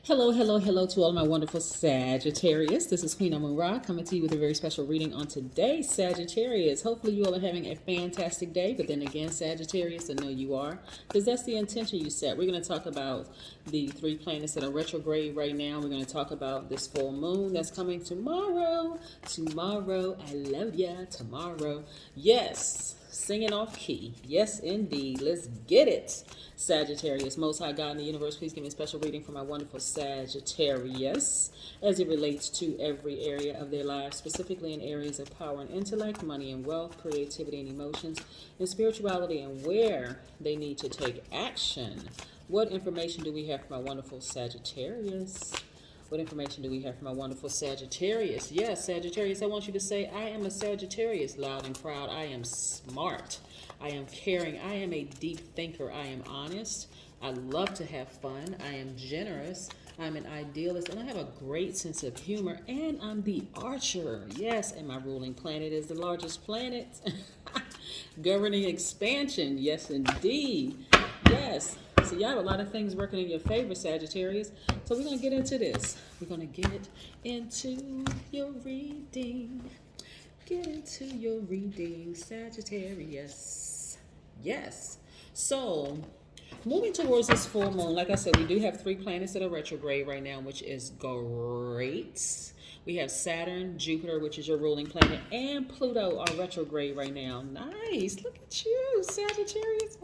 Hello, hello, hello to all my wonderful Sagittarius. This is Queen Amun Ra coming to you with a very special reading on today, Sagittarius. Hopefully you all are having a fantastic day, but then again, Sagittarius, I know you are, because that's the intention you set. We're going to talk about the three planets that are retrograde right now. We're going to talk about this full moon that's coming tomorrow. Tomorrow, I love ya, tomorrow. Yes, singing off key. Yes, indeed. Let's get it. Sagittarius, Most High God in the universe, please give me a special reading for my wonderful Sagittarius as it relates to every area of their lives, specifically in areas of power and intellect, money and wealth, creativity and emotions, and spirituality, and where they need to take action. What information do we have for my wonderful Sagittarius? What information do we have for my wonderful Sagittarius? Yes, Sagittarius, I want you to say, I am a Sagittarius, loud and proud. I am smart. I am caring. I am a deep thinker. I am honest. I love to have fun. I am generous. I'm an idealist, and I have a great sense of humor, and I'm the archer. Yes, and my ruling planet is the largest planet. Governing expansion. Yes, indeed. Yes. So you have a lot of things working in your favor, Sagittarius. So we're going to get into this. We're going to get into your reading. Get into your reading, Sagittarius. Yes. So moving towards this full moon, like I said, we do have three planets that are retrograde right now, which is great. We have Saturn, Jupiter, which is your ruling planet, and Pluto are retrograde right now. Nice. Look at you, Sagittarius.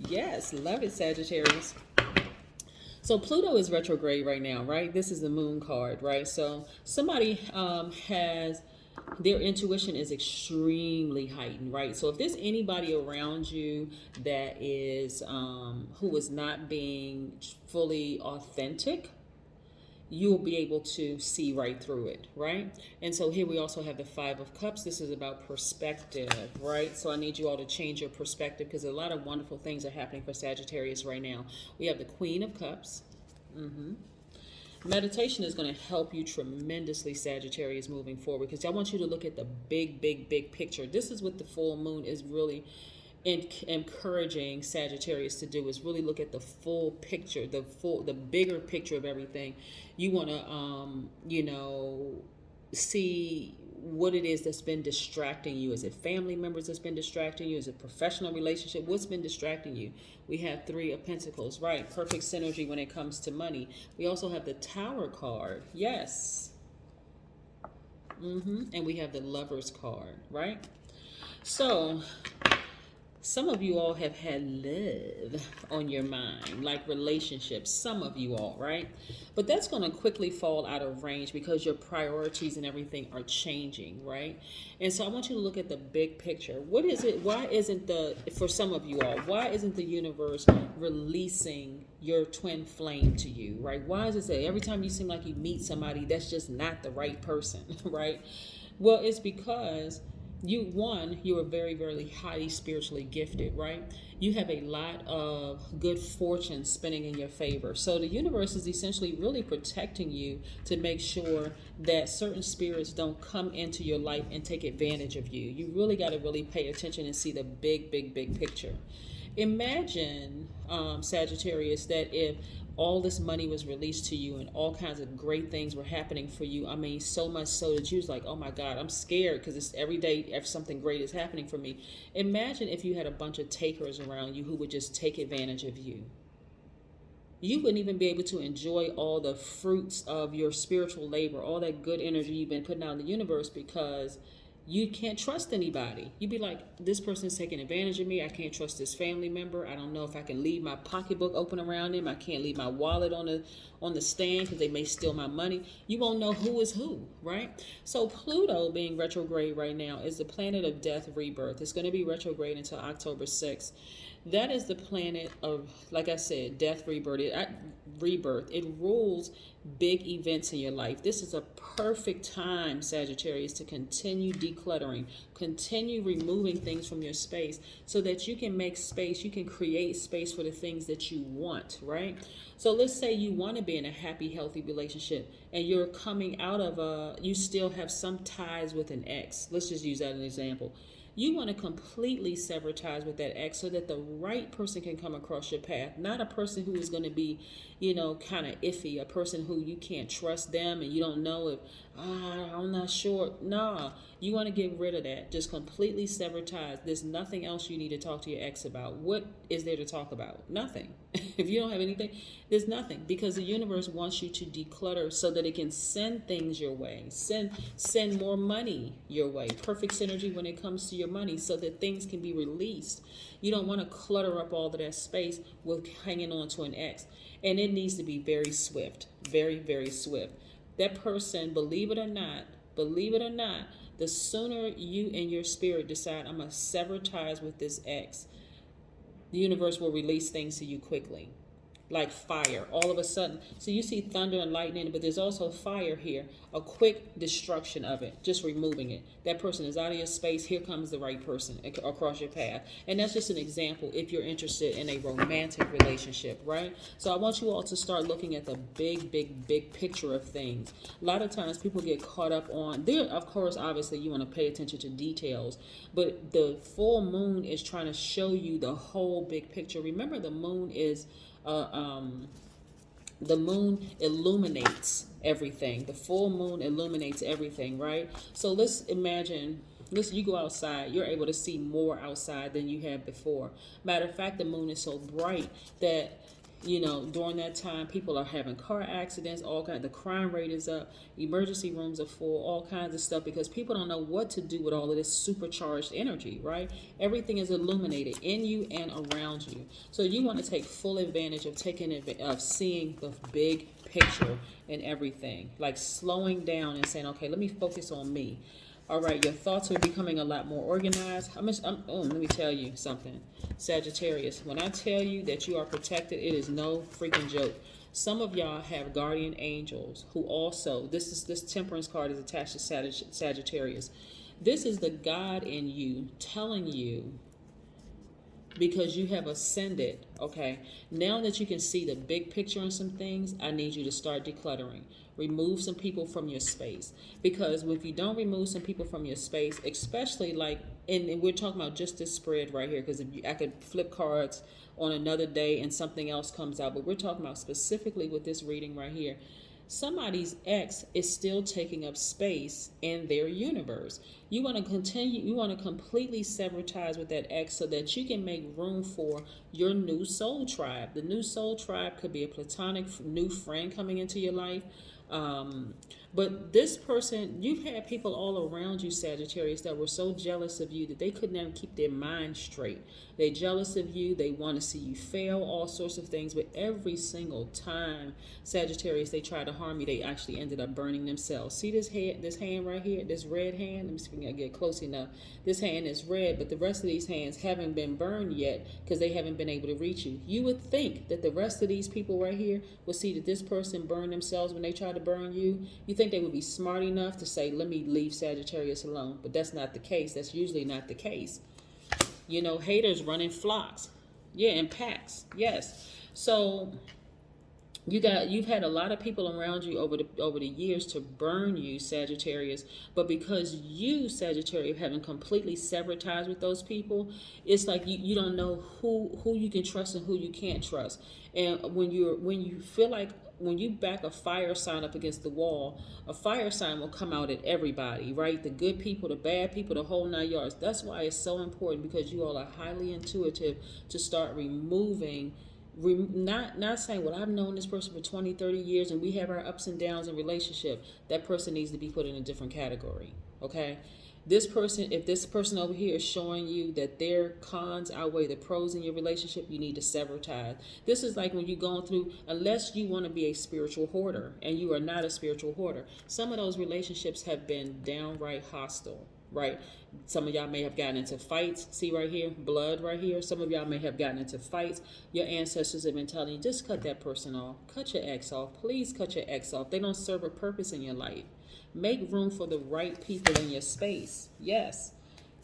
Yes, love it, Sagittarius. So Pluto is retrograde right now, right? This is the moon card, right? So somebody has their intuition is extremely heightened, right? So if there's anybody around you that is who is not being fully authentic, you'll be able to see right through it, right? And so here we also have the Five of Cups. This is about perspective, right? So I need you all to change your perspective because a lot of wonderful things are happening for Sagittarius right now. We have the Queen of Cups. Meditation is going to help you tremendously, Sagittarius, moving forward, because I want you to look at the big picture. This is what the full moon is really encouraging Sagittarius to do, is really look at the full picture, the bigger picture of everything. You want to see what it is that's been distracting you. Is it family members that's been distracting you? Is it professional relationship? What's been distracting you? We have Three of Pentacles, right? Perfect synergy when it comes to money. We also have the Tower card. Yes. And we have the Lovers card, right? So some of you all have had love on your mind, like relationships, some of you all, right? But that's going to quickly fall out of range because your priorities and everything are changing, right? And so I want you to look at the big picture. What is it? Why isn't for some of you all, why isn't the universe releasing your twin flame to you, right? Why is it that every time you seem like you meet somebody, that's just not the right person, right? Well, it's because you are very highly spiritually gifted, right? You have a lot of good fortune spinning in your favor. So the universe is essentially really protecting you to make sure that certain spirits don't come into your life and take advantage of you. You really got to really pay attention and see the big picture. Imagine, Sagittarius, that if all this money was released to you and all kinds of great things were happening for you. I mean, so much so that you was like, oh my God, I'm scared because it's every day if something great is happening for me. Imagine if you had a bunch of takers around you who would just take advantage of you. You wouldn't even be able to enjoy all the fruits of your spiritual labor, all that good energy you've been putting out in the universe, because you can't trust anybody. You'd be like, this person's taking advantage of me. I can't trust this family member. I don't know if I can leave my pocketbook open around them. I can't leave my wallet on the stand because they may steal my money. You won't know who is who, right? So Pluto being retrograde right now is the planet of death, rebirth. It's going to be retrograde until October 6th. That is the planet of, like I said, death, rebirth. It rules big events in your life. This is a perfect time, Sagittarius, to continue decluttering, continue removing things from your space so that you can make space, you can create space for the things that you want, right? So let's say you want to be in a happy, healthy relationship and you're coming out of you still have some ties with an ex. Let's just use that as an example. You want to completely sever ties with that ex so that the right person can come across your path, not a person who is going to be, kind of iffy, a person who you can't trust them and you don't know if, I'm not sure. Nah, you want to get rid of that. Just completely sever ties. There's nothing else you need to talk to your ex about. What is there to talk about? Nothing. If you don't have anything, there's nothing, because the universe wants you to declutter so that it can send things your way, send more money your way. Perfect synergy when it comes to your money, so that things can be released. You don't want to clutter up all of that space with hanging on to an ex, and it needs to be very swift, very, very swift. That person, believe it or not, the sooner you and your spirit decide, I'm going to sever ties with this ex, the universe will release things to you quickly. Like fire, all of a sudden. So you see thunder and lightning, but there's also fire here. A quick destruction of it, just removing it. That person is out of your space. Here comes the right person across your path. And that's just an example if you're interested in a romantic relationship, right? So I want you all to start looking at the big, big, big picture of things. A lot of times people get caught up on, there, of course, obviously you want to pay attention to details, but the full moon is trying to show you the whole big picture. Remember, the moon is the moon illuminates everything. The full moon illuminates everything, right? So let's imagine, you go outside, you're able to see more outside than you have before. Matter of fact, the moon is so bright that during that time, people are having car accidents, all kinds. The crime rate is up, emergency rooms are full, all kinds of stuff, because people don't know what to do with all of this supercharged energy, right? Everything is illuminated in you and around you. So you want to take full advantage of seeing the big picture and everything, like slowing down and saying, okay, let me focus on me. All right, your thoughts are becoming a lot more organized. Let me tell you something, Sagittarius. When I tell you that you are protected, it is no freaking joke. Some of y'all have guardian angels who also, this temperance card is attached to Sagittarius. This is the God in you telling you, because you have ascended, okay, now that you can see the big picture on some things, I need you to start decluttering. Remove some people from your space, because if you don't remove some people from your space, especially like, and we're talking about just this spread right here, because I could flip cards on another day and something else comes out, but we're talking about specifically with this reading right here. Somebody's ex is still taking up space in their universe. You want to completely sever ties with that ex so that you can make room for your new soul tribe. The new soul tribe could be a platonic new friend coming into your life. But this person, you've had people all around you, Sagittarius, that were so jealous of you that they could never keep their mind straight. They're jealous of you. They want to see you fail, all sorts of things. But every single time, Sagittarius, they try to harm you, they actually ended up burning themselves. See this hand right here, this red hand? Let me see if I can get close enough. This hand is red, but the rest of these hands haven't been burned yet because they haven't been able to reach you. You would think that the rest of these people right here will see that this person burned themselves when they try to burn you. You think they would be smart enough to say, let me leave Sagittarius alone. But that's not the case. That's usually not the case. Haters run in flocks. Yeah, in packs. Yes. So you've had a lot of people around you over the years to burn you, Sagittarius, but because you, Sagittarius, haven't completely severed ties with those people, it's like you don't know who you can trust and who you can't trust. And when you feel like, when you back a fire sign up against the wall, a fire sign will come out at everybody, right? The good people, the bad people, the whole 9 yards. That's why it's so important, because you all are highly intuitive to start removing, not saying, well, I've known this person for 20, 30 years and we have our ups and downs in relationship. That person needs to be put in a different category, okay? If this person over here is showing you that their cons outweigh the pros in your relationship, you need to sever ties. This is like when you're going through, unless you want to be a spiritual hoarder, and you are not a spiritual hoarder, some of those relationships have been downright hostile, right? Some of y'all may have gotten into fights. See right here, blood right here. Some of y'all may have gotten into fights. Your ancestors have been telling you, just cut that person off. Cut your ex off. Please cut your ex off. They don't serve a purpose in your life. Make room for the right people in your space. Yes.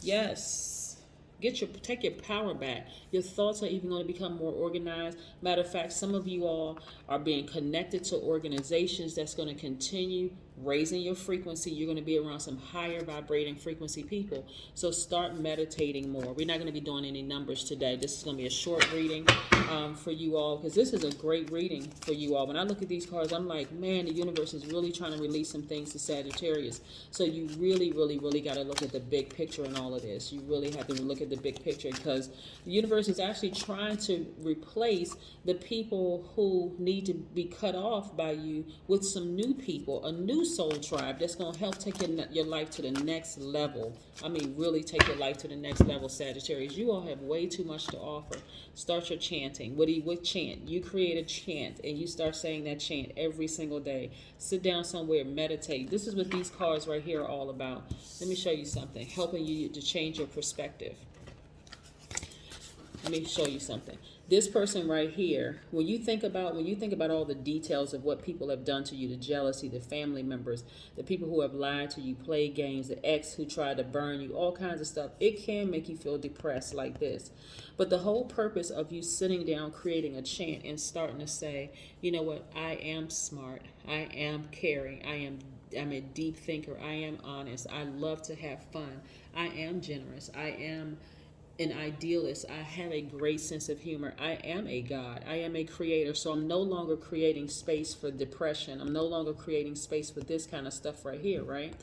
Yes. Take your power back. Your thoughts are even going to become more organized. Matter of fact, some of you all are being connected to organizations that's going to continue raising your frequency. You're going to be around some higher vibrating frequency people. So start meditating more. We're not going to be doing any numbers today. This is going to be a short reading for you all, because this is a great reading for you all. When I look at these cards, I'm like, man, the universe is really trying to release some things to Sagittarius. So you really, really, really got to look at the big picture in all of this. You really have to look at the big picture, because the universe is actually trying to replace the people who need to be cut off by you with some new people, a new soul tribe that's going to help take your life to the next level. I mean, really take your life to the next level, Sagittarius. You all have way too much to offer. Start your chanting. What chant? You create a chant and you start saying that chant every single day. Sit down somewhere, meditate. This is what these cards right here are all about. Let me show you something, helping you to change your perspective. Let me show you something. This person right here, when you think about all the details of what people have done to you, the jealousy, the family members, the people who have lied to you, played games, the ex who tried to burn you, all kinds of stuff, it can make you feel depressed like this. But the whole purpose of you sitting down, creating a chant and starting to say, you know what, I am smart, I am caring, I'm a deep thinker, I am honest, I love to have fun, I am generous, I am an idealist, I have a great sense of humor, I am a God, I am a creator. So I'm no longer creating space for depression. I'm no longer creating space for this kind of stuff right here, right?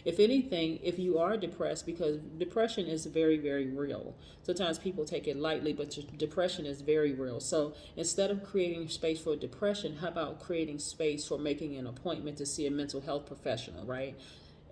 If anything, if you are depressed, because depression is very, very real. Sometimes people take it lightly, but depression is very real. So instead of creating space for depression, how about creating space for making an appointment to see a mental health professional, right?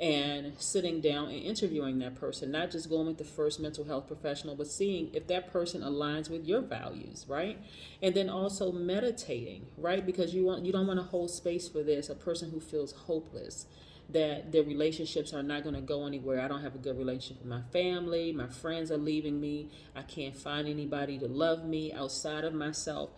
And sitting down and interviewing that person, not just going with the first mental health professional, but seeing if that person aligns with your values, right? And then also meditating, right? Because you don't want to hold space for this, a person who feels hopeless, that their relationships are not going to go anywhere. I don't have a good relationship with my family, my friends are leaving me, I can't find anybody to love me outside of myself.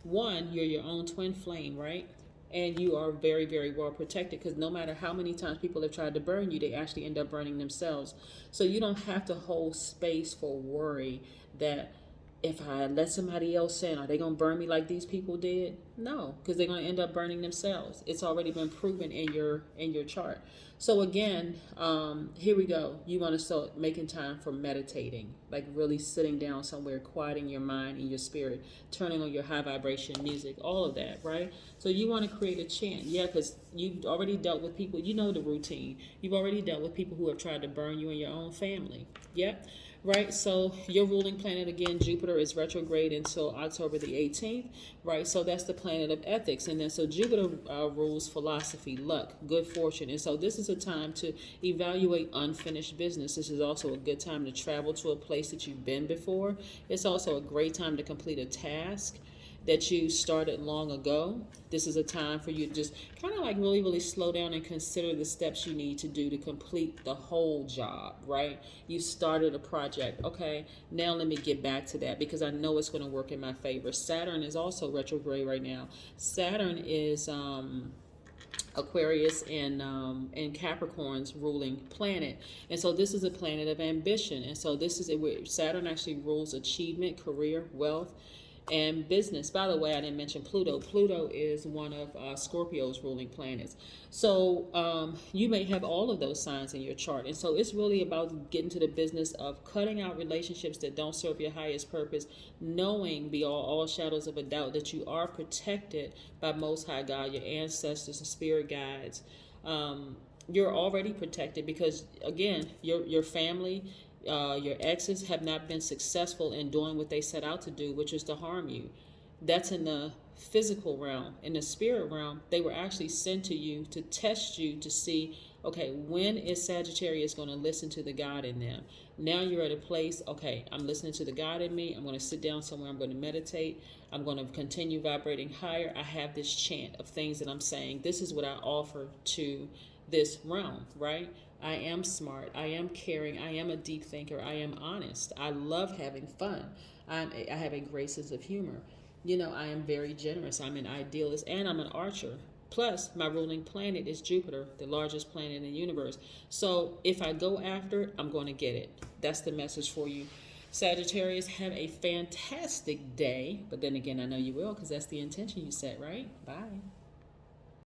One, you're your own twin flame, right? And you are very, very well protected, because no matter how many times people have tried to burn you, they actually end up burning themselves. So you don't have to hold space for worry that if I let somebody else in, are they going to burn me like these people did? No, because they're going to end up burning themselves. It's already been proven in your chart. So again, here we go. You want to start making time for meditating, like really sitting down somewhere, quieting your mind and your spirit, turning on your high vibration music, all of that, right? So you want to create a chant, yeah, because you've already dealt with people. You know the routine. You've already dealt with people who have tried to burn you in your own family. Yep. Right, so your ruling planet, again, Jupiter, is retrograde until October the 18th, right? So that's the planet of ethics. And then so Jupiter rules philosophy, luck, good fortune. And so this is a time to evaluate unfinished business. This is also a good time to travel to a place that you've been before. It's also a great time to complete a task that you started long ago. This is a time for you to just kind of like really, really slow down and consider the steps you need to do to complete the whole job, right? You started a project. Okay, now let me get back to that, because I know it's going to work in my favor. Saturn is also retrograde right now. Saturn is Aquarius and Capricorn's ruling planet, and so this is a planet of ambition. And so this is Saturn actually rules achievement, career, wealth, and business. By the way, I didn't mention Pluto. Pluto is one of Scorpio's ruling planets. So you may have all of those signs in your chart. And so it's really about getting to the business of cutting out relationships that don't serve your highest purpose, knowing beyond all shadows of a doubt that you are protected by Most High God, your ancestors and spirit guides. You're already protected because, again, your family, your exes have not been successful in doing what they set out to do, which is to harm you. That's in the physical realm. In the spirit realm, they were actually sent to you to test you to see, okay, when is Sagittarius going to listen to the God in them? Now you're at a place, okay, I'm listening to the God in me. I'm going to sit down somewhere. I'm going to meditate. I'm going to continue vibrating higher. I have this chant of things that I'm saying. This is what I offer to this realm, right? I am smart. I am caring. I am a deep thinker. I am honest. I love having fun. I have a great sense of humor. You know, I am very generous. I'm an idealist and I'm an archer. Plus, my ruling planet is Jupiter, the largest planet in the universe. So if I go after it, I'm going to get it. That's the message for you. Sagittarius, have a fantastic day. But then again, I know you will, because that's the intention you set, right? Bye.